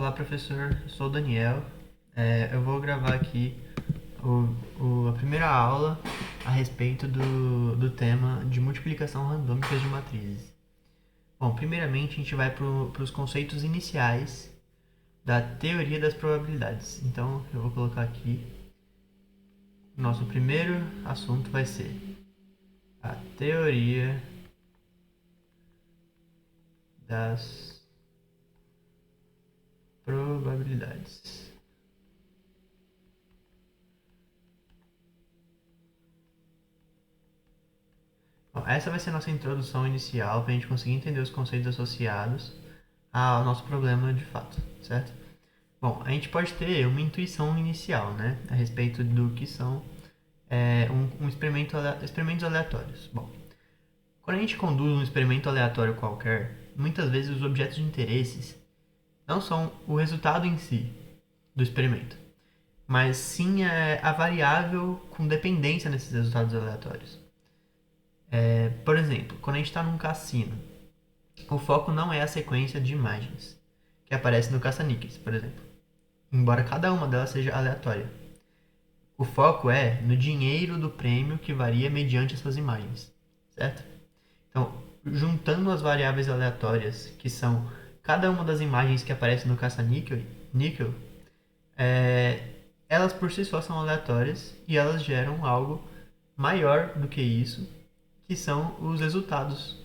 Olá, professor. Eu sou o Daniel. Eu vou gravar aqui a primeira aula a respeito do tema de multiplicação randômica de matrizes. Bom, primeiramente a gente vai para os conceitos iniciais da teoria das probabilidades. Então, eu vou colocar aqui. Nosso primeiro assunto vai ser a teoria das probabilidades. Bom, essa vai ser a nossa introdução inicial para a gente conseguir entender os conceitos associados ao nosso problema de fato, certo? Bom, a gente pode ter uma intuição inicial, né, a respeito do que são experimentos aleatórios. Bom, quando a gente conduz um experimento aleatório qualquer, muitas vezes os objetos de interesse não são o resultado em si do experimento, mas sim a variável com dependência nesses resultados aleatórios. Por exemplo, quando a gente está num cassino, o foco não é a sequência de imagens que aparece no caça-níqueis, por exemplo, embora cada uma delas seja aleatória. O foco é no dinheiro do prêmio que varia mediante essas imagens, certo? Então, juntando as variáveis aleatórias, que são cada uma das imagens que aparece no caça-níquel, elas por si só são aleatórias e elas geram algo maior do que isso, que são os resultados,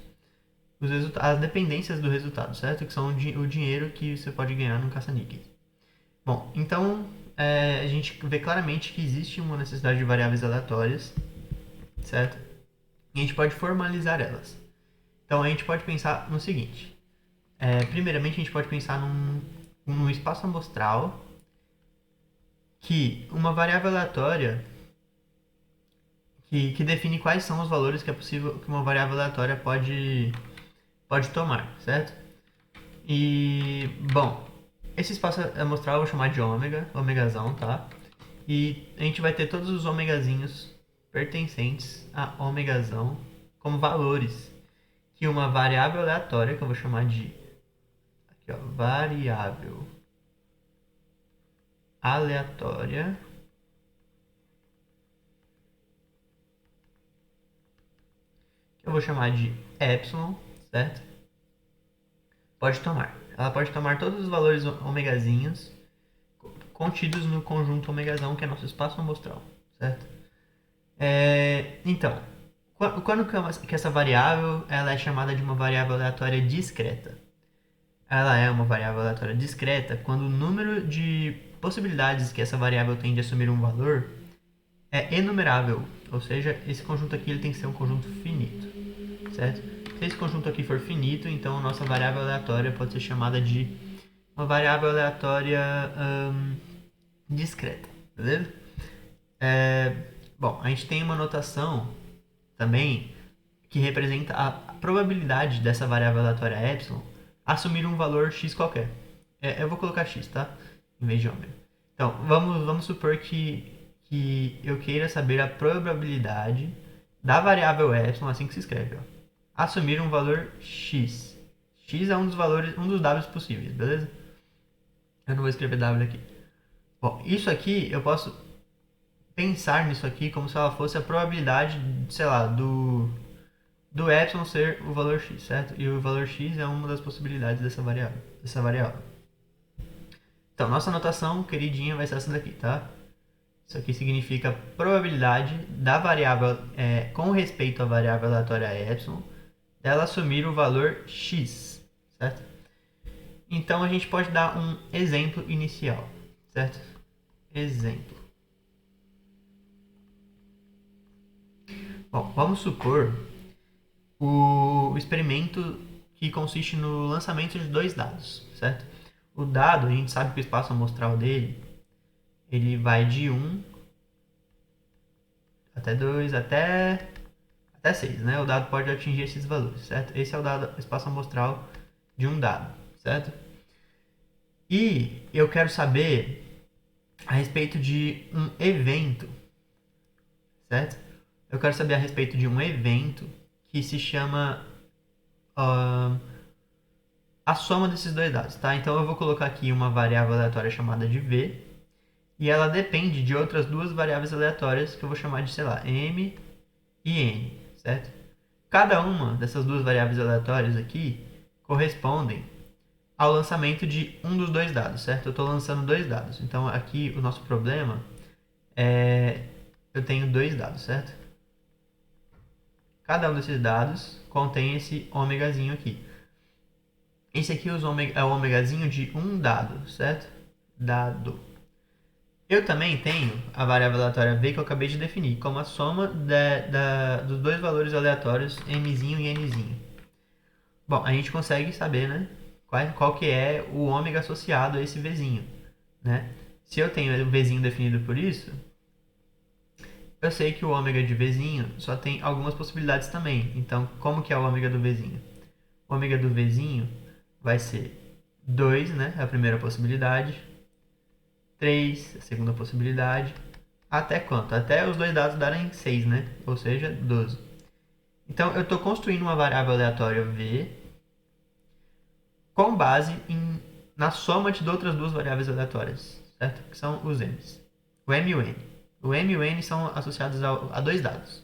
as dependências do resultado, certo? Que são o dinheiro que você pode ganhar no caça-níqueis. Bom, então a gente vê claramente que existe uma necessidade de variáveis aleatórias, certo? E a gente pode formalizar elas. Então a gente pode pensar no seguinte: primeiramente a gente pode pensar num espaço amostral que uma variável aleatória que define quais são os valores que é possível que uma variável aleatória pode tomar, certo? E, bom, esse espaço amostral eu vou chamar de ômega, ômegazão, tá? E a gente vai ter todos os ômegazinhos pertencentes a ômegazão como valores que uma variável aleatória, que eu vou chamar de aqui, ó, variável aleatória, que eu vou chamar de epsilon, certo? Pode tomar. Ela pode tomar todos os valores ômegazinhos contidos no conjunto ômegazão, que é nosso espaço amostral, certo? Então, quando que essa variável ela é chamada de uma variável aleatória discreta? Ela é uma variável aleatória discreta quando o número de possibilidades que essa variável tem de assumir um valor é enumerável, ou seja, esse conjunto aqui ele tem que ser um conjunto finito, certo? Se esse conjunto aqui for finito, então a nossa variável aleatória pode ser chamada de uma variável aleatória discreta, beleza? Bom, a gente tem uma notação também que representa a probabilidade dessa variável aleatória epsilon assumir um valor x qualquer. Eu vou colocar x, tá? Em vez de ômega. Então, vamos supor que eu queira saber a probabilidade da variável epsilon, assim que se escreve, ó, assumir um valor x. X é um dos valores, um dos Ws possíveis, beleza? Eu não vou escrever W aqui. Bom, isso aqui eu posso pensar nisso aqui como se ela fosse a probabilidade, sei lá, do epsilon ser o valor x, certo? E o valor x é uma das possibilidades dessa variável. Então, nossa notação queridinha vai ser essa daqui, tá? Isso aqui significa probabilidade da variável com respeito à variável aleatória epsilon dela assumir o valor x, certo? Então a gente pode dar um exemplo inicial, certo? Exemplo. Bom, vamos supor o experimento que consiste no lançamento de dois dados, certo? O dado, a gente sabe que o espaço amostral dele, ele vai de 1 até 2 até 6, né? O dado pode atingir esses valores, certo? Esse é o espaço amostral de um dado, certo? E eu quero saber a respeito de um evento, certo? Eu quero saber a respeito de um evento que se chama a soma desses dois dados, tá? Então eu vou colocar aqui uma variável aleatória chamada de v, e ela depende de outras duas variáveis aleatórias que eu vou chamar de, sei lá, m e n, certo? Cada uma dessas duas variáveis aleatórias aqui correspondem ao lançamento de um dos dois dados, certo? Eu estou lançando dois dados. Então aqui o nosso problema é... eu tenho dois dados, certo? Cada um desses dados contém esse ômegazinho aqui. Esse aqui é o ômegazinho de um dado, certo? Dado. Eu também tenho a variável aleatória v que eu acabei de definir como a soma dos dois valores aleatórios mzinho e nzinho. Bom, a gente consegue saber, né, qual que é o ômega associado a esse vzinho, né? Se eu tenho o vzinho definido por isso, eu sei que o ômega de vzinho só tem algumas possibilidades também. Então, como que é o ômega do vzinho? O ômega do vzinho vai ser 2, né, a primeira possibilidade, 3, a segunda possibilidade, até quanto? Até os dois dados darem 6, né? Ou seja, 12. Então, eu estou construindo uma variável aleatória v com base na soma de outras duas variáveis aleatórias, certo? Que são os m's. O m e o n. O m e o n são associados a dois dados.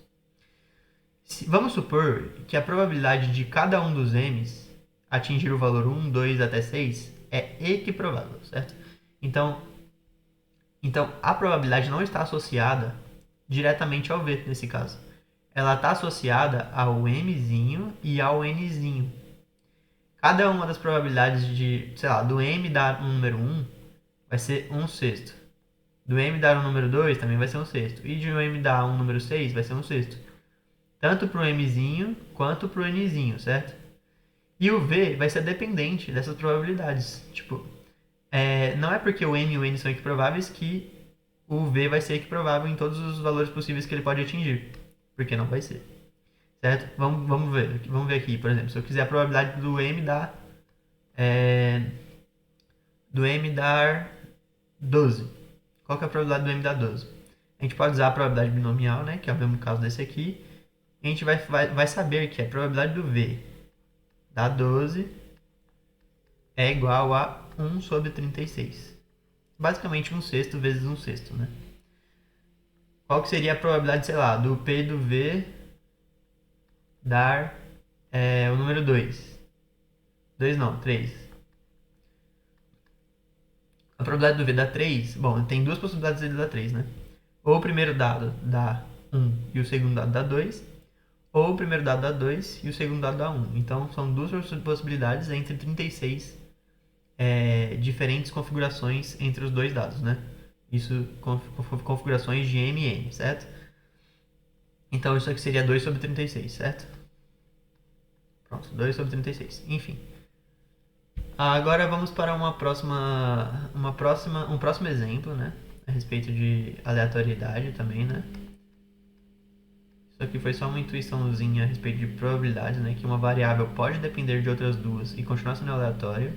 Vamos supor que a probabilidade de cada um dos m's atingir o valor 1, 2 até 6 é equiprovável, certo? Então a probabilidade não está associada diretamente ao v, nesse caso. Ela está associada ao mzinho e ao nzinho. Cada uma das probabilidades de, sei lá, do m dar um número 1 vai ser 1 sexto. Do m dar um número 2 também vai ser 1 sexto. E de m dar um número 6 vai ser 1 sexto. Tanto para o mzinho quanto para o nzinho, certo? E o v vai ser dependente dessas probabilidades. Tipo, não é porque o m e o n são equiprováveis que o v vai ser equiprovável em todos os valores possíveis que ele pode atingir. Porque não vai ser. Certo? Vamos ver aqui, por exemplo, se eu quiser a probabilidade do m dar do m dar 12. Qual que é a probabilidade do m dar 12? A gente pode usar a probabilidade binomial, né, que é o mesmo caso desse aqui. A gente vai saber que a probabilidade do v dar 12 é igual a 1 sobre 36. Basicamente 1 sexto vezes 1 sexto, né? Qual que seria a probabilidade, sei lá, do p do v dar o número 2? 2 não, 3. A probabilidade do v dar 3, bom, tem duas possibilidades dele dar 3, né? Ou o primeiro dado dá 1 e o segundo dado dá 2, ou o primeiro dado dá 2 e o segundo dado dá 1. Então, são duas possibilidades entre 36 diferentes configurações entre os dois dados, né? Isso, configurações de m e n, certo? Então, isso aqui seria 2 sobre 36, certo? Pronto, 2 sobre 36. Enfim. Agora vamos para um próximo exemplo, né? A respeito de aleatoriedade também, né? Isso aqui foi só uma intuiçãozinha a respeito de probabilidade, né? Que uma variável pode depender de outras duas e continuar sendo aleatória.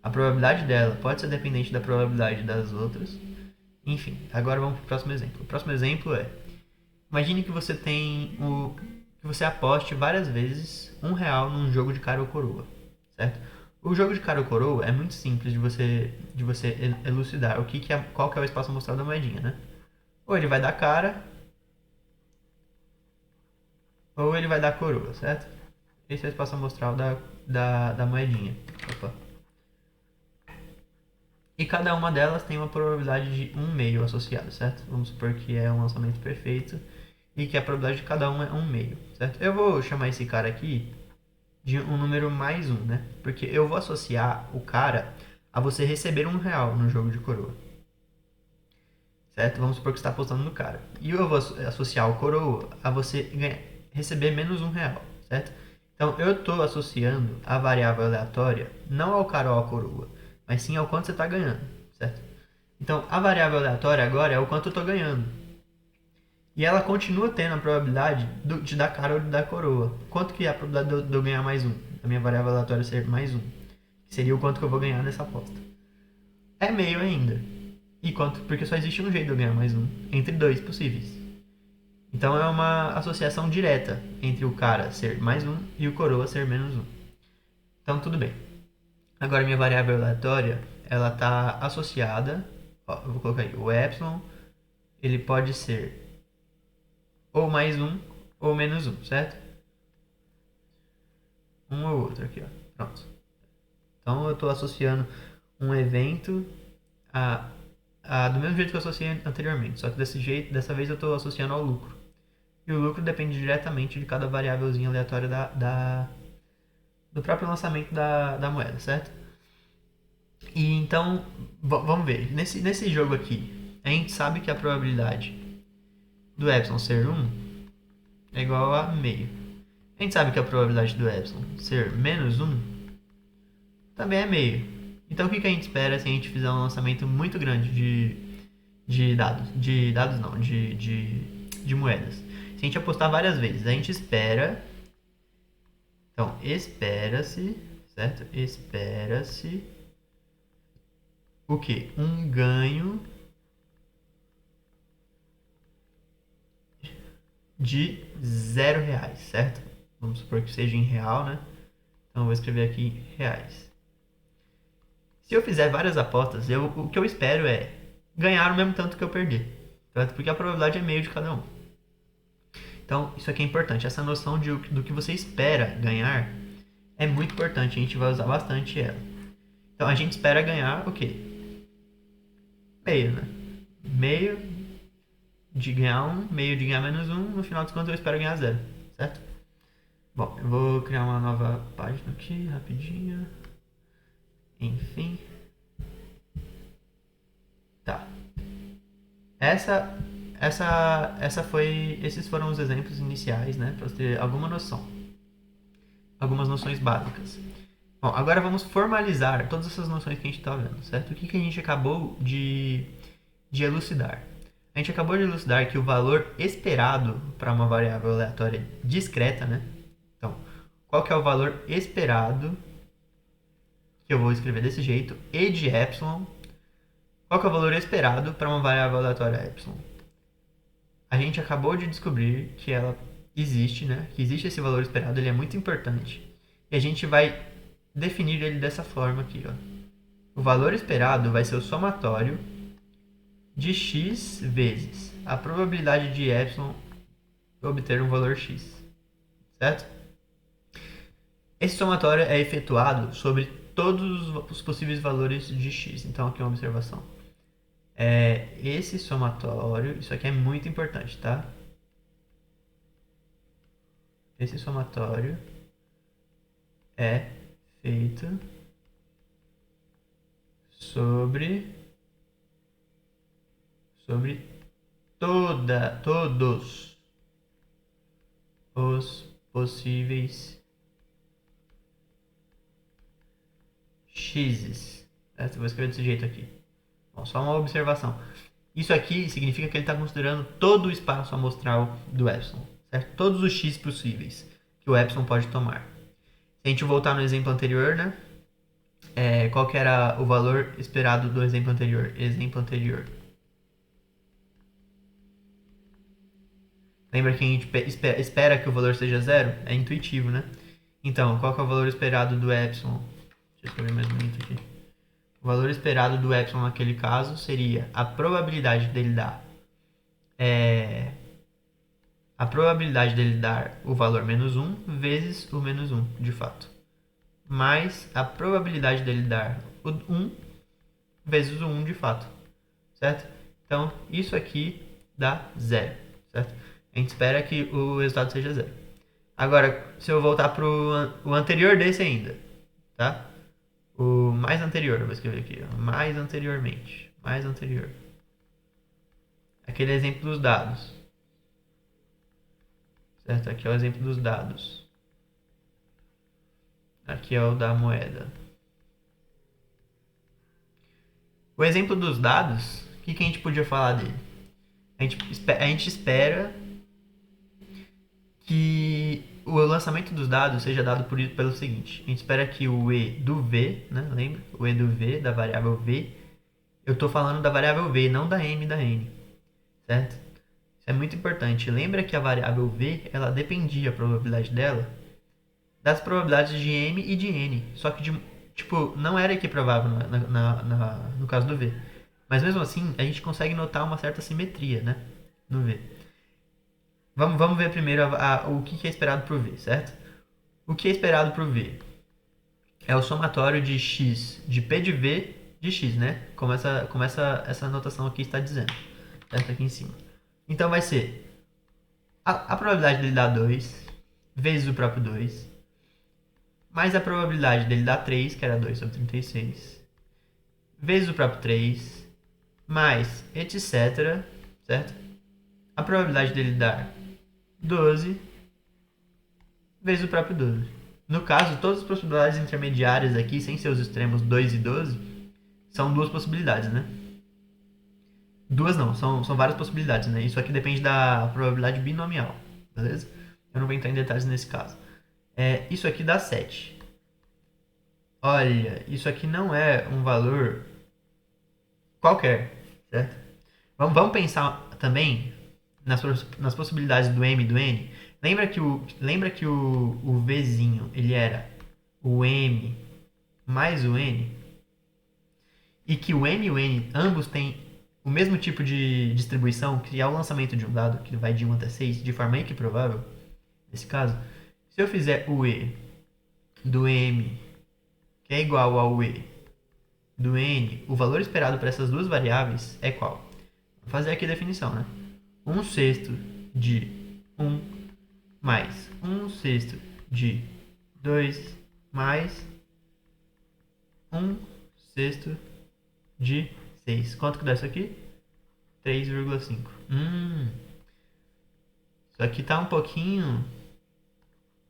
A probabilidade dela pode ser dependente da probabilidade das outras. Enfim, agora vamos para o próximo exemplo. O próximo exemplo é: imagine que você que você aposte várias vezes R$1 num jogo de cara ou coroa, certo? O jogo de cara ou coroa é muito simples de você elucidar qual que é o espaço amostral da moedinha, né? Ou ele vai dar cara, ou ele vai dar coroa, certo? Esse é o espaço amostral da moedinha. Opa. E cada uma delas tem uma probabilidade de 1/2 associada, certo? Vamos supor que é um lançamento perfeito e que a probabilidade de cada uma é 1/2, certo? Eu vou chamar esse cara aqui de um número mais 1, né? Porque eu vou associar o cara a você receber R$1 no jogo de coroa. Certo? Vamos supor que você está apostando no cara. E eu vou associar o coroa a você receber menos R$1, certo? Então, eu estou associando a variável aleatória não ao cara ou à coroa, mas sim ao quanto você está ganhando, certo? Então, a variável aleatória agora é o quanto eu estou ganhando. E ela continua tendo a probabilidade de dar cara ou de dar coroa. Quanto que é a probabilidade de eu ganhar mais 1? A minha variável aleatória ser mais 1. Que seria o quanto que eu vou ganhar nessa aposta. É meio ainda. E quanto? Porque só existe um jeito de eu ganhar mais 1. Entre dois possíveis. Então é uma associação direta entre o cara ser mais 1 e o coroa ser menos 1. Então tudo bem. Agora minha variável aleatória, ela está associada, ó, eu vou colocar aí, o epsilon, ele pode ser ou mais um ou menos um, certo? Um ou outro aqui, ó. Pronto. Então eu estou associando um evento do mesmo jeito que eu associei anteriormente, só que dessa vez eu estou associando ao lucro. E o lucro depende diretamente de cada variávelzinha aleatória do próprio lançamento da moeda, certo? E então, vamos ver. Nesse jogo aqui, a gente sabe que a probabilidade do epsilon ser 1 é igual a meio. A gente sabe que a probabilidade do epsilon ser menos 1 também é meio. Então o que a gente espera se a gente fizer um lançamento muito grande de dados? De dados não, de moedas. Se a gente apostar várias vezes, a gente espera. Então, espera-se, certo? Espera-se o que? Um ganho de R$0, certo? Vamos supor que seja em real, né? Então eu vou escrever aqui reais. Se eu fizer várias apostas, o que eu espero é ganhar o mesmo tanto que eu perder, certo? Porque a probabilidade é meio de cada um. Então isso aqui é importante. Essa noção do que você espera ganhar é muito importante. A gente vai usar bastante ela. Então a gente espera ganhar o quê? Meio, né? Meio de ganhar 1, meio de ganhar menos 1, no final dos contos eu espero ganhar 0, certo? Bom, eu vou criar uma nova página aqui, rapidinho. Enfim. Tá. Esses foram os exemplos iniciais, né? Pra você ter alguma noção. Algumas noções básicas. Bom, agora vamos formalizar todas essas noções que a gente está vendo, certo? O que a gente acabou de elucidar? A gente acabou de elucidar que o valor esperado para uma variável aleatória discreta, né? Então, qual que é o valor esperado, que eu vou escrever desse jeito, e de epsilon. Qual que é o valor esperado para uma variável aleatória epsilon? A gente acabou de descobrir que ela existe, né? Que existe esse valor esperado, ele é muito importante. E a gente vai definir ele dessa forma aqui, ó. O valor esperado vai ser o somatório de x vezes a probabilidade de epsilon obter um valor x, certo? Esse somatório é efetuado sobre todos os possíveis valores de x. Então aqui uma observação. Esse somatório, isso aqui é muito importante, tá? Esse somatório é feito sobre todos os possíveis x's. Certo? Eu vou escrever desse jeito aqui. Bom, só uma observação. Isso aqui significa que ele está considerando todo o espaço amostral do epsilon, certo? Todos os x possíveis que o epsilon pode tomar. Se a gente voltar no exemplo anterior, né? Qual que era o valor esperado do exemplo anterior? Lembra que a gente espera que o valor seja 0? É intuitivo, né? Então, qual que é o valor esperado do epsilon? Deixa eu escrever mais bonito aqui. O valor esperado do epsilon naquele caso seria a probabilidade dele dar o valor menos 1 vezes o menos 1, de fato. Mais a probabilidade dele dar o 1 vezes o 1 de fato, certo? Então, isso aqui dá 0, certo? A gente espera que o resultado seja 0. Agora, se eu voltar para o anterior desse ainda, tá? O mais anterior, eu vou escrever aqui, ó. Mais anteriormente. Mais anterior. Aquele exemplo dos dados. Certo? Aqui é o exemplo dos dados. Aqui é o da moeda. O exemplo dos dados, o que a gente podia falar dele? A gente espera que o lançamento dos dados seja dado pelo seguinte. A gente espera que o E do V, né? Lembra? O E do V, da variável V. Eu estou falando da variável V, não da M e da N. Certo? Isso é muito importante. Lembra que a variável V, ela dependia, a probabilidade dela, das probabilidades de M e de N. Só que de Tipo, não era equiprovável no caso do V. Mas mesmo assim, a gente consegue notar uma certa simetria, né? No V. Vamos ver primeiro o que é esperado pro V, certo? O que é esperado pro V? É o somatório de x, de P de V de x, né? Como essa anotação aqui está dizendo. Certo? Aqui em cima. Então vai ser a probabilidade dele dar 2 vezes o próprio 2, mais a probabilidade dele dar 3, que era 2 sobre 36, vezes o próprio 3, mais etc, certo? A probabilidade dele dar 12 vezes o próprio 12. No caso, todas as possibilidades intermediárias aqui, sem seus extremos 2 e 12, são duas possibilidades, né? Duas não, são várias possibilidades, né? Isso aqui depende da probabilidade binomial, beleza? Eu não vou entrar em detalhes nesse caso. Isso aqui dá 7. Olha, isso aqui não é um valor qualquer, certo? Vamos pensar também nas possibilidades do M e do N. Lembra que o Vzinho ele era o M mais o N? E que o M e o N ambos têm o mesmo tipo de distribuição, que é o lançamento de um dado, que vai de 1 até 6, de forma equiprovável, nesse caso. Se eu fizer o E do M, que é igual ao E do N, o valor esperado para essas duas variáveis é qual? Vou fazer aqui a definição, né? 1/6 de 1 mais 1/6 de 2 mais 1/6 de 6. Quanto que dá isso aqui? 3,5. Isso aqui tá um pouquinho,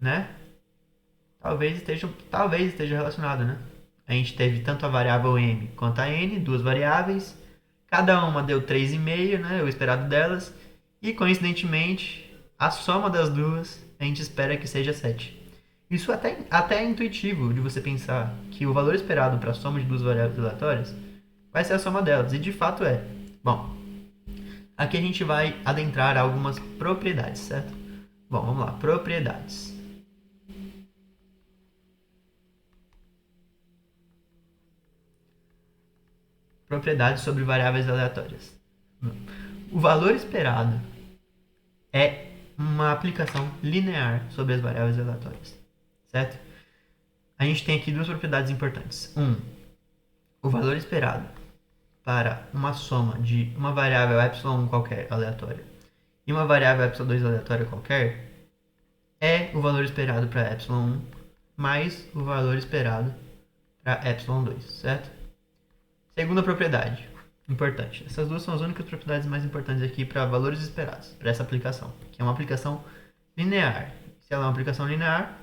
né? Talvez esteja relacionado, né? A gente teve tanto a variável m quanto a n, duas variáveis. Cada uma deu 3,5, né? O esperado delas. E coincidentemente, a soma das duas a gente espera que seja 7. Isso até é intuitivo de você pensar que o valor esperado para a soma de duas variáveis aleatórias vai ser a soma delas. E de fato é. Bom, aqui a gente vai adentrar algumas propriedades, certo? Bom, vamos lá. Propriedades. Propriedades sobre variáveis aleatórias. O valor esperado é uma aplicação linear sobre as variáveis aleatórias, certo? A gente tem aqui duas propriedades importantes. O valor esperado para uma soma de uma variável epsilon qualquer aleatória e uma variável epsilon2 aleatória qualquer é o valor esperado para epsilon 1 mais o valor esperado para epsilon 2, certo? Segunda propriedade importante. Essas duas são as únicas propriedades mais importantes aqui para valores esperados, para essa aplicação, que é uma aplicação linear. Se ela é uma aplicação linear,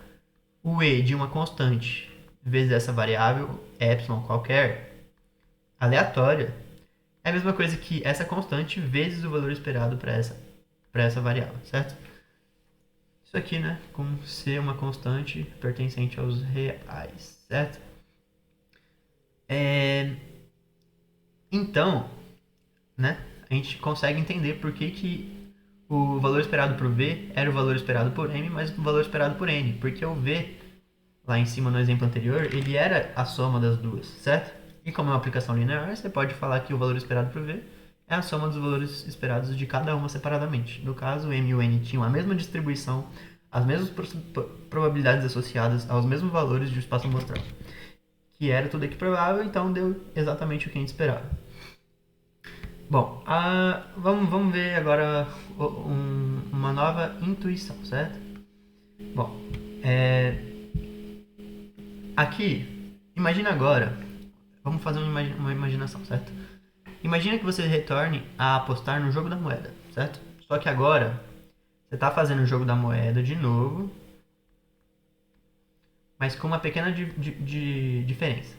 o e de uma constante vezes essa variável epsilon qualquer aleatória é a mesma coisa que essa constante vezes o valor esperado para essa variável, certo? Isso aqui, né, com C uma constante pertencente aos reais, certo? Então, né, a gente consegue entender por que o valor esperado por V era o valor esperado por M mais o valor esperado por N. Porque o V, lá em cima no exemplo anterior, ele era a soma das duas, certo? E como é uma aplicação linear, você pode falar que o valor esperado por V é a soma dos valores esperados de cada uma separadamente. No caso, o M e o N tinham a mesma distribuição, as mesmas probabilidades associadas aos mesmos valores de espaço amostral, que era tudo equiprovável, então deu exatamente o que a gente esperava. Bom, vamos ver agora uma nova intuição, certo? Bom, aqui, imagina agora, vamos fazer uma imaginação, certo? Imagina que você retorne a apostar no jogo da moeda, certo? Só que agora, você está fazendo o jogo da moeda de novo, mas com uma pequena diferença.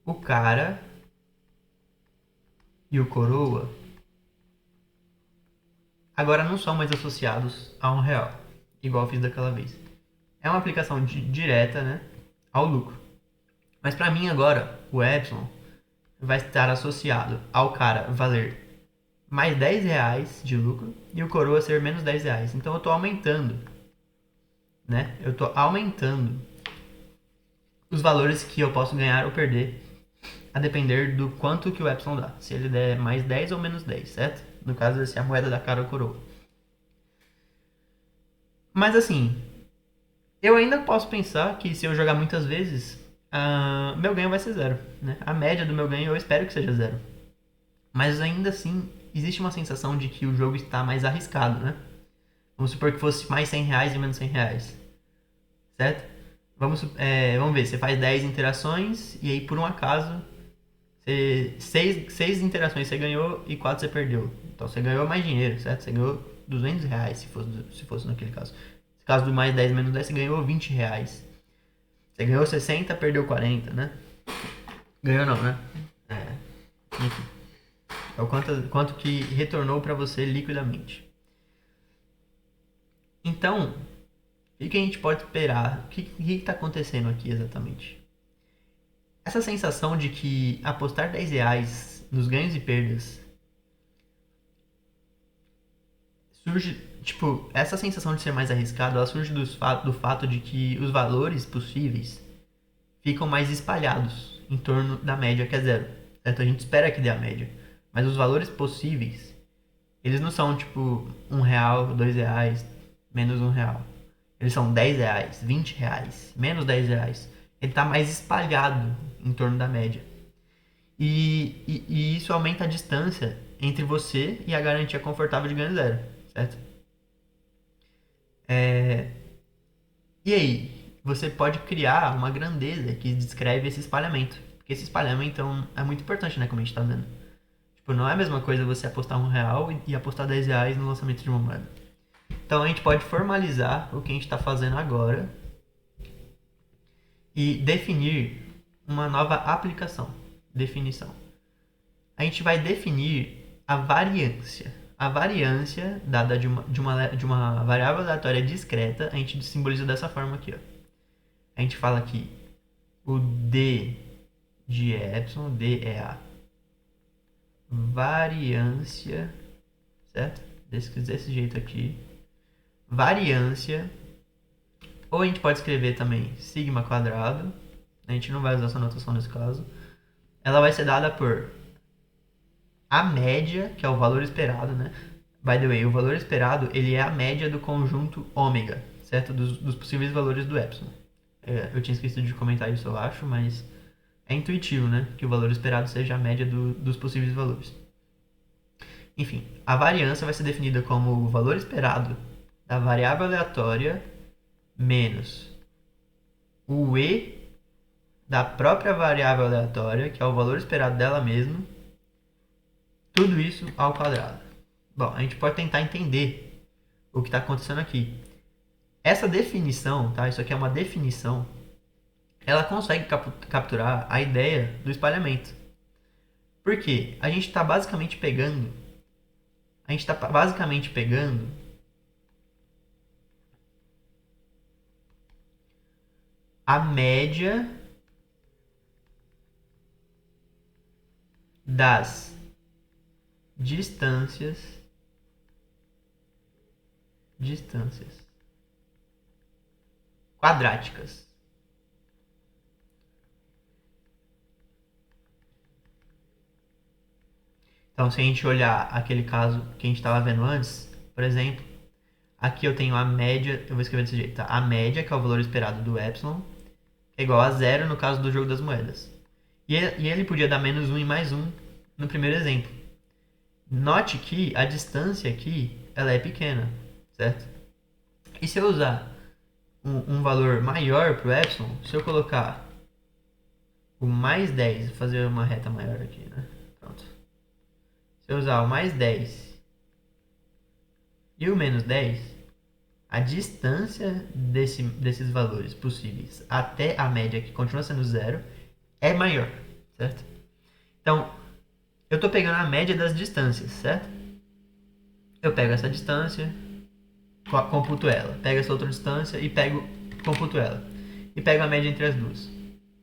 O cara e o coroa agora não são mais associados a R$1, igual eu fiz daquela vez. É uma aplicação direta, né, ao lucro. Mas para mim agora, o epsilon vai estar associado ao cara valer mais R$10 de lucro e o coroa ser menos R$10. Então eu estou aumentando, né? Eu estou aumentando os valores que eu posso ganhar ou perder, a depender do quanto que o epsilon dá. Se ele der mais 10 ou menos 10, certo? No caso, se a moeda da cara ou coroa. Mas assim, eu ainda posso pensar que se eu jogar muitas vezes, meu ganho vai ser zero. Né? A média do meu ganho eu espero que seja zero. Mas ainda assim, existe uma sensação de que o jogo está mais arriscado, né? Vamos supor que fosse mais 100 reais e menos 100 reais. Certo? Vamos ver, você faz 10 interações e aí por um acaso, 6 interações você ganhou e 4 você perdeu. Então você ganhou mais dinheiro, certo? Você ganhou 200 reais se fosse naquele caso. No caso do mais 10 menos 10, você ganhou 20 reais. Você ganhou 60, perdeu 40, né? Ganhou não, né? Enfim. É o quanto que retornou para você liquidamente. Então, o que a gente pode esperar? O que está acontecendo aqui exatamente? Essa sensação de que apostar 10 reais nos ganhos e perdas surge, tipo, essa sensação de ser mais arriscado, ela surge do fato de que os valores possíveis ficam mais espalhados em torno da média que é zero. Certo? A gente espera que dê a média. Mas os valores possíveis, eles não são tipo R$1, R$2, menos R$1. Eles são 10 reais, 20 reais, menos 10 reais. Ele está mais espalhado em torno da média. E isso aumenta a distância entre você e a garantia confortável de ganho zero, certo? E aí, você pode criar uma grandeza que descreve esse espalhamento. Porque esse espalhamento é muito importante, né? Como a gente tá vendo. Tipo, não é a mesma coisa você apostar R$1 e apostar 10 reais no lançamento de uma moeda. Então a gente pode formalizar o que a gente está fazendo agora e definir uma nova aplicação, definição. A gente vai definir a variância. A variância dada de uma variável aleatória discreta, a gente simboliza dessa forma aqui. Ó. A gente fala aqui o D de epsilon, D é a variância, certo? Desse jeito aqui. Variância, ou a gente pode escrever também sigma quadrado, a gente não vai usar essa notação nesse caso. Ela vai ser dada por a média, que é o valor esperado, né? By the way, o valor esperado, ele é a média do conjunto ômega, certo? Dos possíveis valores do epsilon. Eu tinha esquecido de comentar isso, eu acho, mas é intuitivo, né? Que o valor esperado seja a média dos possíveis valores. Enfim, a variância vai ser definida como o valor esperado da variável aleatória menos o E da própria variável aleatória, que é o valor esperado dela mesma, tudo isso ao quadrado. Bom, a gente pode tentar entender o que está acontecendo aqui. Essa definição, tá? Isso aqui é uma definição. Ela consegue capturar a ideia do espalhamento. Por quê? A gente está basicamente pegando a média das distâncias quadráticas. Então, se a gente olhar aquele caso que a gente estava vendo antes, por exemplo, aqui eu tenho a média, eu vou escrever desse jeito, tá? A média, que é o valor esperado do epsilon, é igual a zero no caso do jogo das moedas. E ele podia dar menos 1 e mais 1 no primeiro exemplo. Note que a distância aqui ela é pequena, certo? E se eu usar um valor maior para o epsilon, se eu colocar o mais 10, vou fazer uma reta maior aqui, né? Pronto. Se eu usar o mais 10 e o menos 10, a distância desses valores possíveis até a média, que continua sendo zero, é maior, certo? Então, eu estou pegando a média das distâncias, certo? Eu pego essa distância, computo ela. Pego essa outra distância e computo ela. E pego a média entre as duas.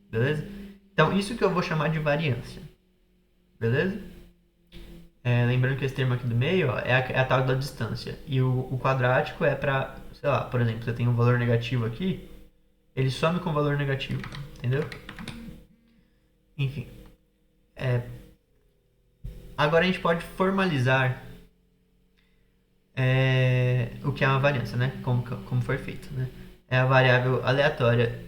Beleza? Então, isso que eu vou chamar de variância. Beleza? Lembrando que esse termo aqui do meio ó, é a tal da distância. E o quadrático é para, sei lá, por exemplo, você tem um valor negativo aqui. ele some com valor negativo, entendeu? Enfim. Agora a gente pode formalizar o que é uma variância, né? Como foi feito, né? É a variável aleatória.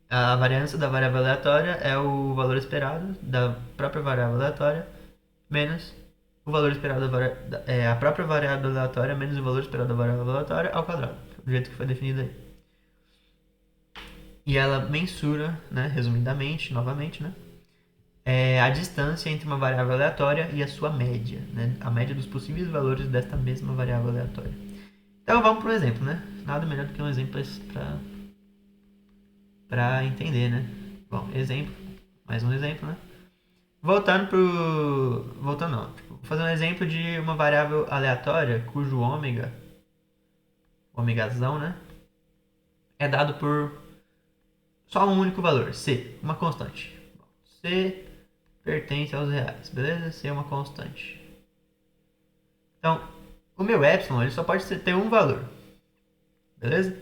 A variância da variável aleatória é o valor esperado da própria variável aleatória menos o valor esperado a própria variável aleatória menos o valor esperado da variável aleatória ao quadrado, do jeito que foi definido aí. E ela mensura, né, resumidamente, novamente, né, a distância entre uma variável aleatória e a sua média, né, a média dos possíveis valores desta mesma variável aleatória. Então vamos para um exemplo, né? Nada melhor do que um exemplo para entender, né? Bom, exemplo, mais um exemplo, né? Voltando não, tipo, vou fazer um exemplo de uma variável aleatória cujo ômegazão, né? É dado por só um único valor, C, uma constante. C pertence aos reais, beleza? C é uma constante. Então, o meu epsilon ele só pode ter um valor, beleza?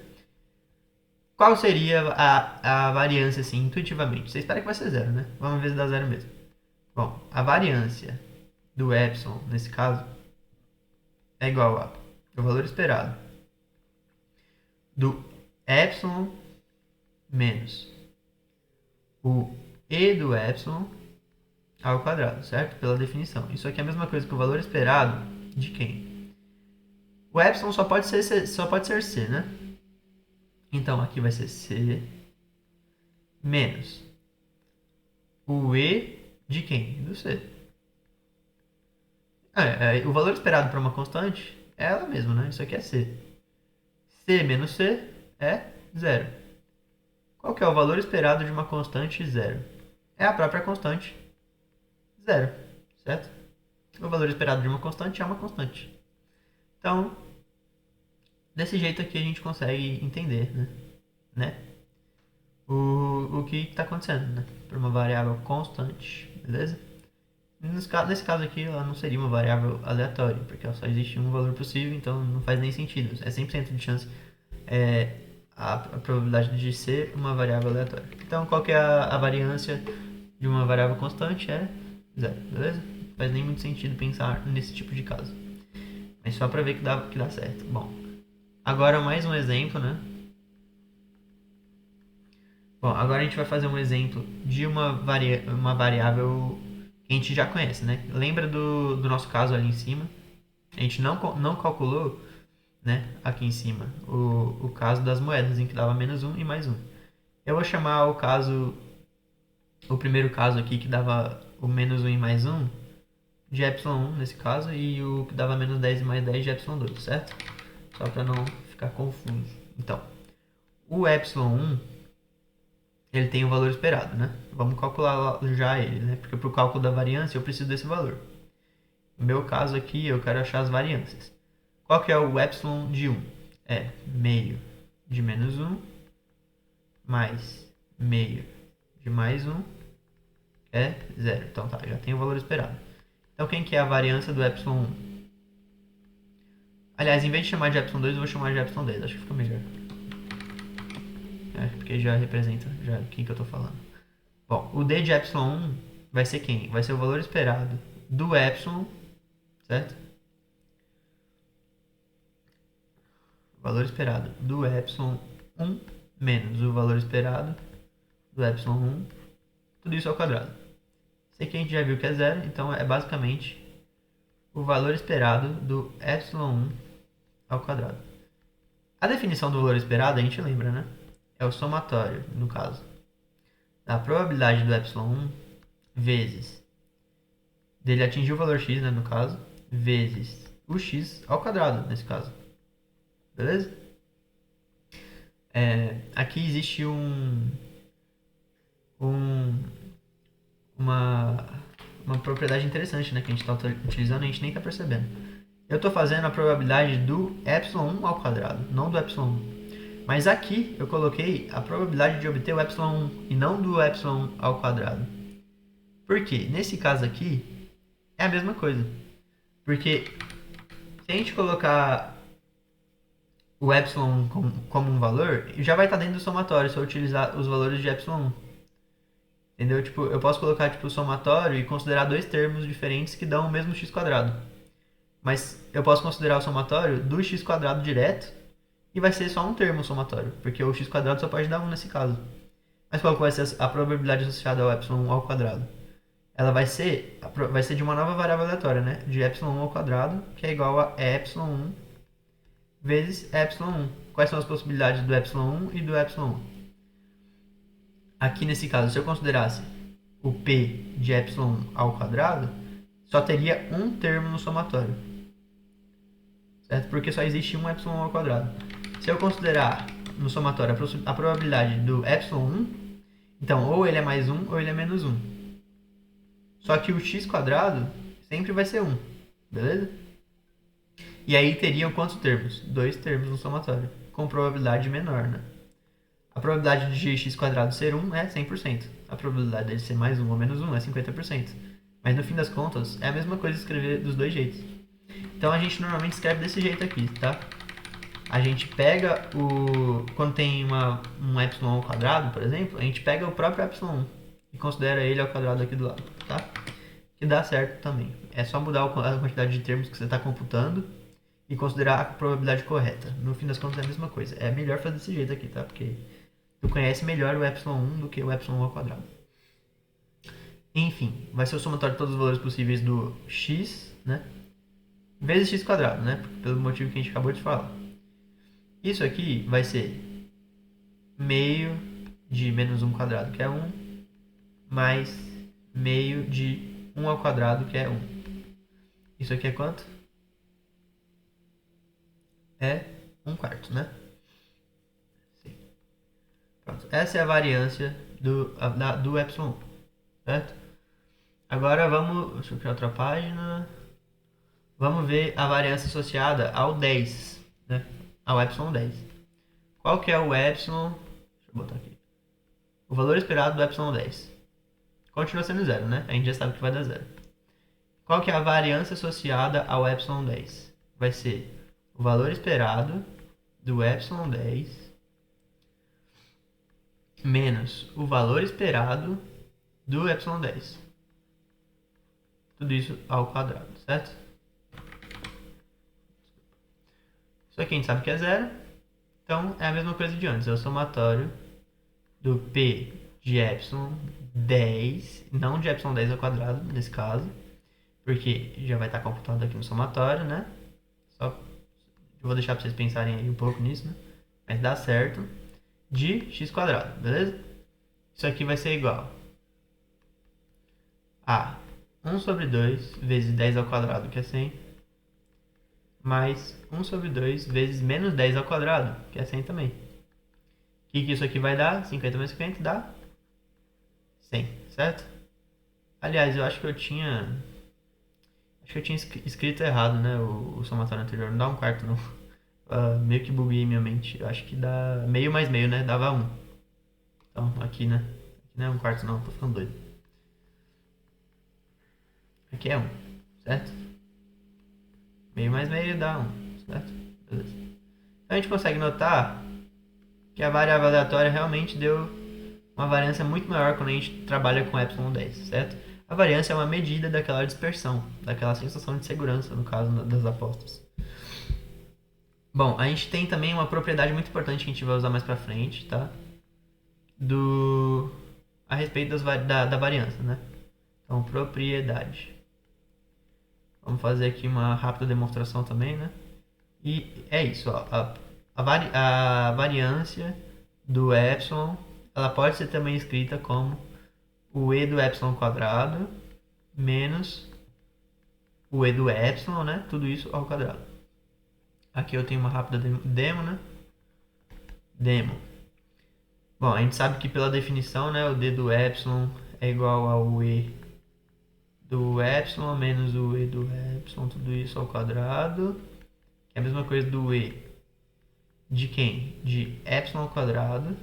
Qual seria a variância, assim, intuitivamente? Você espera que vai ser zero, né? Vamos ver se dá zero mesmo. Bom, a variância do epsilon, nesse caso, é igual ao valor esperado do epsilon menos o e do epsilon ao quadrado, certo? Pela definição. Isso aqui é a mesma coisa que o valor esperado de quem? O epsilon só pode ser C, né? Então aqui vai ser C menos o E de quem? Do C. O valor esperado para uma constante é ela mesma, né? Isso aqui é C. C menos C é zero. Qual que é o valor esperado de uma constante zero? É a própria constante zero, certo? O valor esperado de uma constante é uma constante. Então, desse jeito aqui a gente consegue entender, né? O que está acontecendo, né? Para uma variável constante, beleza? Nesse caso aqui, ela não seria uma variável aleatória, porque ela só existe um valor possível, então não faz nem sentido. É 100% de chance a probabilidade de ser uma variável aleatória. Então, qual que é a variância de uma variável constante? É zero, beleza? Não faz nem muito sentido pensar nesse tipo de caso. Mas só para ver que dá certo. Bom, agora mais um exemplo, né? Bom, agora a gente vai fazer um exemplo de uma variável que a gente já conhece, né? Lembra do nosso caso ali em cima? A gente não calculou, né, aqui em cima, o caso das moedas, em que dava menos 1 e mais 1. Eu vou chamar o primeiro caso aqui, que dava o menos 1 e mais 1, de epsilon 1 nesse caso, e o que dava menos 10 e mais 10 de epsilon 2, certo? Só para não ficar confuso. Então, o epsilon 1 ele tem o valor esperado, né? Vamos calcular já ele, né? Porque para o cálculo da variância eu preciso desse valor. No meu caso aqui, eu quero achar as variâncias. Qual que é o epsilon de 1? É meio de menos 1 mais meio de mais 1 é zero. Então tá, já tem o valor esperado. Então quem que é a variância do epsilon 1? Aliás, em vez de chamar de epsilon 2, eu vou chamar de epsilon 10. Acho que fica melhor. Porque já representa já quem que eu tô falando. Bom, o d de epsilon 1 vai ser quem? Vai ser o valor esperado do epsilon, certo? O valor esperado do epsilon 1 menos o valor esperado do epsilon 1, tudo isso ao quadrado. Isso aqui a gente já viu que é zero, então é basicamente o valor esperado do epsilon 1 ao quadrado. A definição do valor esperado a gente lembra, né? É o somatório, no caso, da probabilidade do epsilon 1 vezes dele atingir o valor x, né, no caso, vezes o x ao quadrado, nesse caso. Beleza? Aqui existe uma propriedade interessante, né, que a gente está utilizando e a gente nem está percebendo. Eu estou fazendo a probabilidade do epsilon 1 ao quadrado, não do epsilon 1. Mas aqui eu coloquei a probabilidade de obter o epsilon 1 e não do epsilon ao quadrado. Por quê? Nesse caso aqui é a mesma coisa. Porque se a gente colocar o epsilon como um valor, já vai estar dentro do somatório se eu utilizar os valores de epsilon 1. Entendeu? Tipo, eu posso colocar tipo, o somatório e considerar dois termos diferentes que dão o mesmo x quadrado. Mas eu posso considerar o somatório do x quadrado direto e vai ser só um termo somatório, porque o x quadrado só pode dar 1 nesse caso. Mas qual que vai ser a probabilidade associada ao epsilon ao quadrado? Ela vai ser de uma nova variável aleatória, né? De epsilon ao quadrado, que é igual a epsilon 1 vezes epsilon 1. Quais são as possibilidades do epsilon 1 e do epsilon 1? Aqui nesse caso, se eu considerasse o p de epsilon ao quadrado, só teria um termo no somatório, certo? Porque só existe um epsilon ao quadrado. Se eu considerar no somatório a probabilidade do epsilon 1, então ou ele é mais 1 ou ele é menos 1. Só que o x quadrado sempre vai ser 1, beleza? E aí teriam quantos termos? Dois termos no somatório, com probabilidade menor, né? A probabilidade de x quadrado ser 1 é 100%. A probabilidade dele ser mais 1 ou menos 1 é 50%. Mas no fim das contas, é a mesma coisa escrever dos dois jeitos. Então a gente normalmente escreve desse jeito aqui, tá? A gente pega o... Quando tem um epsilon ao quadrado, por exemplo, a gente pega o próprio epsilon 1 e considera ele ao quadrado aqui do lado, tá? Que dá certo também. É só mudar a quantidade de termos que você está computando e considerar a probabilidade correta. No fim das contas é a mesma coisa. É melhor fazer desse jeito aqui, tá? Porque tu conhece melhor o epsilon 1 do que o epsilon ao quadrado. Enfim, vai ser o somatório de todos os valores possíveis do x, né? Vezes x quadrado, né? Pelo motivo que a gente acabou de falar. Isso aqui vai ser meio de menos 1 quadrado, que é 1, mais meio de 1 ao quadrado, que é 1. Isso aqui é quanto? É 1 quarto, né? Sim. Pronto. Essa é a variância do epsilon, certo? Agora vamos... Deixa eu criar outra página. Vamos ver a variância associada ao 10, né? Ao epsilon 10. Qual que é o epsilon? Deixa eu botar aqui. O valor esperado do epsilon 10. Continua sendo zero, né? A gente já sabe que vai dar zero. Qual que é a variância associada ao epsilon 10? Vai ser o valor esperado do epsilon 10 menos o valor esperado do epsilon 10. Tudo isso ao quadrado, certo? Isso aqui a gente sabe que é zero. Então é a mesma coisa de antes. É o somatório do p de epsilon 10, não de epsilon 10 ao quadrado, nesse caso, porque já vai estar computado aqui no somatório, né? Só eu vou deixar para vocês pensarem aí um pouco nisso, né? Mas dá certo, de x quadrado, beleza? Isso aqui vai ser igual a 1 sobre 2 vezes 10 ao quadrado, que é 100, mais 1 sobre 2 vezes menos 10 ao quadrado, que é 100 também. O que isso aqui vai dar? 50 menos 50 dá 100, certo? Aliás, eu acho que eu tinha escrito errado, né? O somatório anterior. Não dá 1 quarto, não. Meio que buguei minha mente. Eu acho que dá meio mais meio, né? Dava 1. Então, aqui, né? Aqui não é 1 quarto, não. Tô ficando doido. Aqui é 1, certo? Meio mais meio dá 1, certo? Beleza. Então, a gente consegue notar que a variável aleatória realmente deu uma variância muito maior quando a gente trabalha com epsilon 10, certo? A variância é uma medida daquela dispersão, daquela sensação de segurança, no caso das apostas. Bom, a gente tem também uma propriedade muito importante que a gente vai usar mais pra frente, tá? A respeito da variância, né? Então, propriedade. Vamos fazer aqui uma rápida demonstração também, né? E é isso, ó. A variância do epsilon, ela pode ser também escrita como o e do epsilon quadrado menos o e do epsilon, né? Tudo isso ao quadrado. Aqui eu tenho uma rápida demo, né? Demo. Bom, a gente sabe que pela definição, né, o d do epsilon é igual ao e do epsilon menos o e do epsilon, tudo isso ao quadrado. Que é a mesma coisa do e de quem? De epsilon ao quadrado,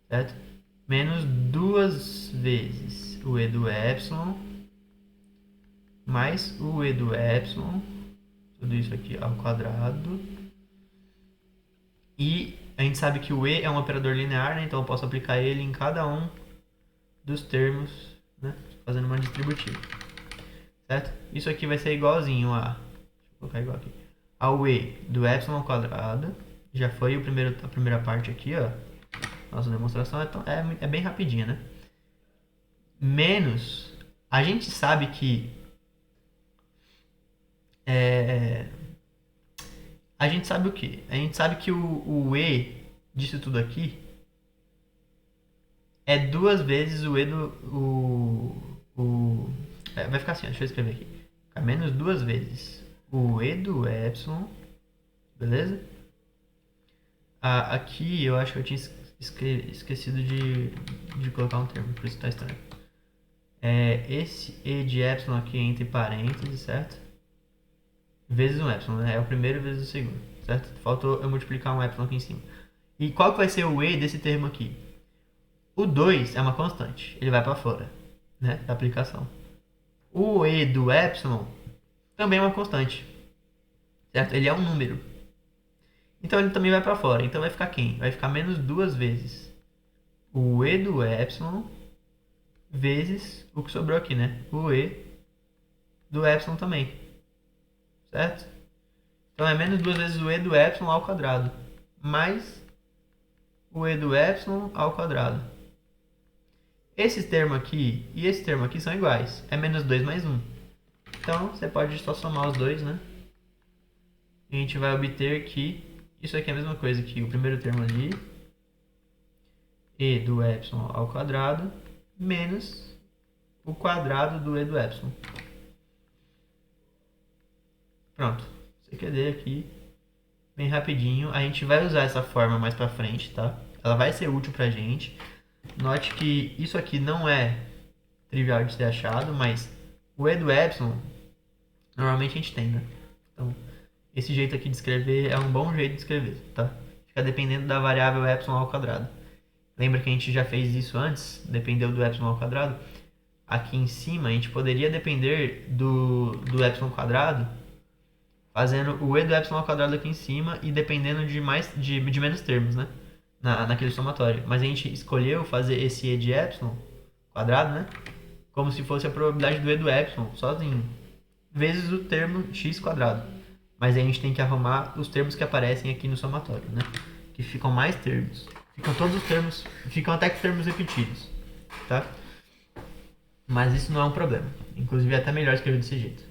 certo? Menos duas vezes o e do epsilon mais o e do epsilon, tudo isso aqui ao quadrado, E a gente sabe que o e é um operador linear, né? Então eu posso aplicar ele em cada um dos termos, né? Fazendo uma distributiva, certo? Isso aqui vai ser igualzinho a... Deixa eu colocar igual aqui. Ao e do epsilon ao quadrado. Já foi a primeira parte aqui, ó. Nossa demonstração então é bem rapidinha, né? Menos... A gente sabe que... A gente sabe o quê? A gente sabe que o e disso tudo aqui é duas vezes o e do... vai ficar assim, ó, deixa eu escrever aqui. Fica menos duas vezes o e do epsilon, beleza? Aqui eu acho que eu tinha esquecido de colocar um termo, por isso tá estranho. Esse e de epsilon aqui entre parênteses, certo? Vezes um epsilon, né? É o primeiro vezes o segundo, certo? Faltou eu multiplicar um epsilon aqui em cima. E qual que vai ser o e desse termo aqui? O 2 é uma constante, ele vai para fora, né, da aplicação. O e do epsilon também é uma constante, certo? Ele é um número. Então ele também vai para fora. Então vai ficar quem? Vai ficar menos duas vezes o e do epsilon vezes o que sobrou aqui, né? O e do epsilon também, certo? Então é menos duas vezes o e do epsilon ao quadrado mais o e do epsilon ao quadrado. Esse termo aqui e esse termo aqui são iguais. É menos 2 mais 1. Então você pode só somar os dois, né? E a gente vai obter que isso aqui é a mesma coisa que o primeiro termo ali, e do epsilon ao quadrado, menos o quadrado do e do epsilon. Pronto. CQD aqui, bem rapidinho. A gente vai usar essa forma mais pra frente, tá? Ela vai ser útil pra gente. Note que isso aqui não é trivial de ser achado, mas o e do epsilon normalmente a gente tem, né? Então, esse jeito aqui de escrever é um bom jeito de escrever, tá? Fica dependendo da variável epsilon ao quadrado. Lembra que a gente já fez isso antes? Dependeu do epsilon ao quadrado? Aqui em cima a gente poderia depender do epsilon quadrado fazendo o e do epsilon ao quadrado aqui em cima e dependendo de menos termos, né? Naquele somatório. Mas a gente escolheu fazer esse e de epsilon quadrado, né? Como se fosse a probabilidade do e do epsilon sozinho, vezes o termo x quadrado. Mas aí a gente tem que arrumar os termos que aparecem aqui no somatório, né? Que ficam mais termos. Ficam todos os termos, ficam até com termos repetidos, tá? Mas isso não é um problema. Inclusive é até melhor escrever desse jeito.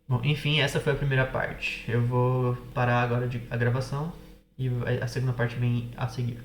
Bom, enfim, essa foi a primeira parte. Eu vou parar agora a gravação e a segunda parte vem a seguir.